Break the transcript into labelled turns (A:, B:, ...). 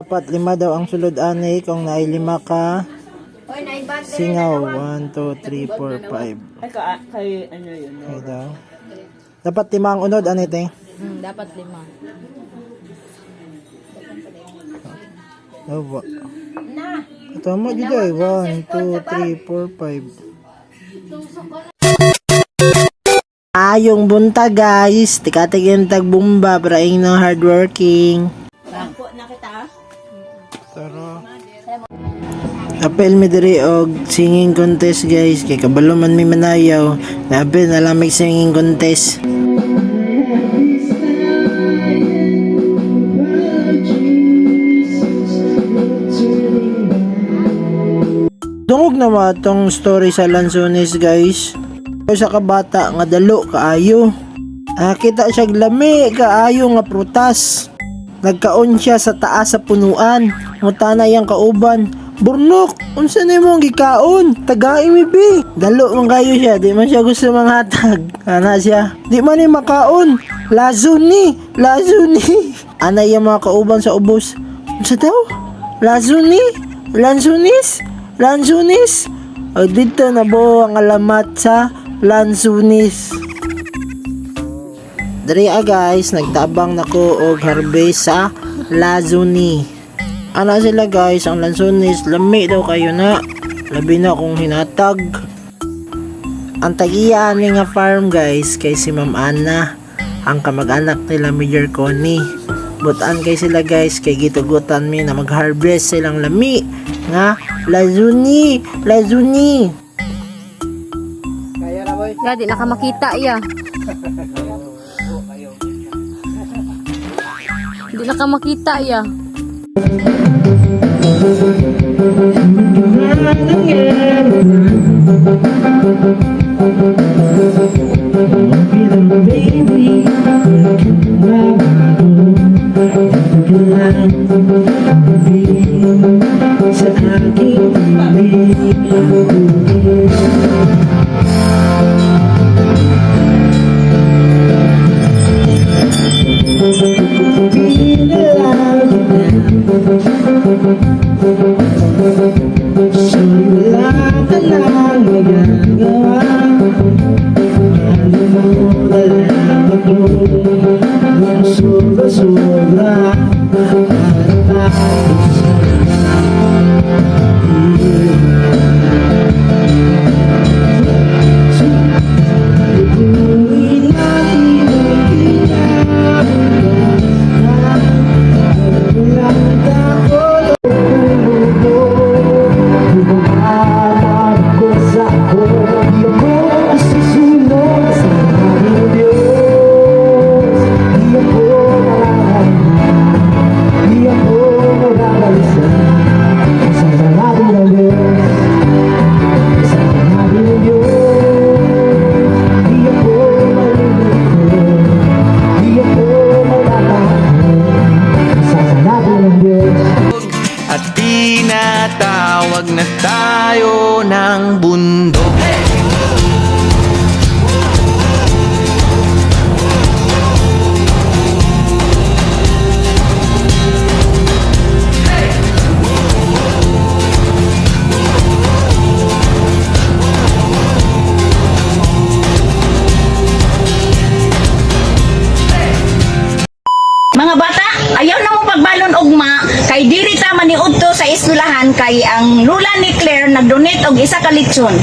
A: Dapat 5 daw ang sulod ani kung naay 5 ka singaw. 1, 2, 3, 4, 5.
B: Kay ano yun?
A: Okay daw. Dapat 5 ang unod ani te.
C: Dapat 5.
A: Dawa. Ito mo dito ay 1, 2, 3, 4, 5. Ayong bunta guys, tikatigin tagbumba braing no hardworking.
B: Bangko na kita.
A: Tara. Apel mi diri og singing contest guys, kay kabalo man mi manayaw. Labi na lang may singing contest. Dungog na ba tong story sa Lanzones guys? Sa kabata nga dalo kaayo. Kita siya lami kaayo nga prutas. Nagkaon siya sa taas sa punuan. Ngutana yang kauban. Burnok, unsa nimo ang gikaon? Tagay mi bi. Dalo man kayo siya, di man siya gusto manghatag. Ana siya, di man ni makaon. Lazuni. Ana yang mga kauban sa ubos. Unsa daw? Lanzunis. O dito na bo ang alamat sa Lanzunis. Diri guys, nagtabang nako og harvest sa Lazuni. Ana sila guys, ang Lanzunis lami daw kayo na. Labi na kung hinatag. Ang tagiya ni nga farm guys kay si Ma'am Ana, ang kamag-anak nila Major Connie. Butan kay sila guys kay gitugutan mi na mag-harvest silang lami nga Lazuni.
C: Ya, di na ka makita ya. Di na ka makita ya.
D: At tinatawag na tayo ng bundok.
E: Mga bata, ayaw na mo pagbalon ugma kay diri ta maniudto sa eskwelahan kay ang lula ni Claire nagdonate og 1 ka lechon.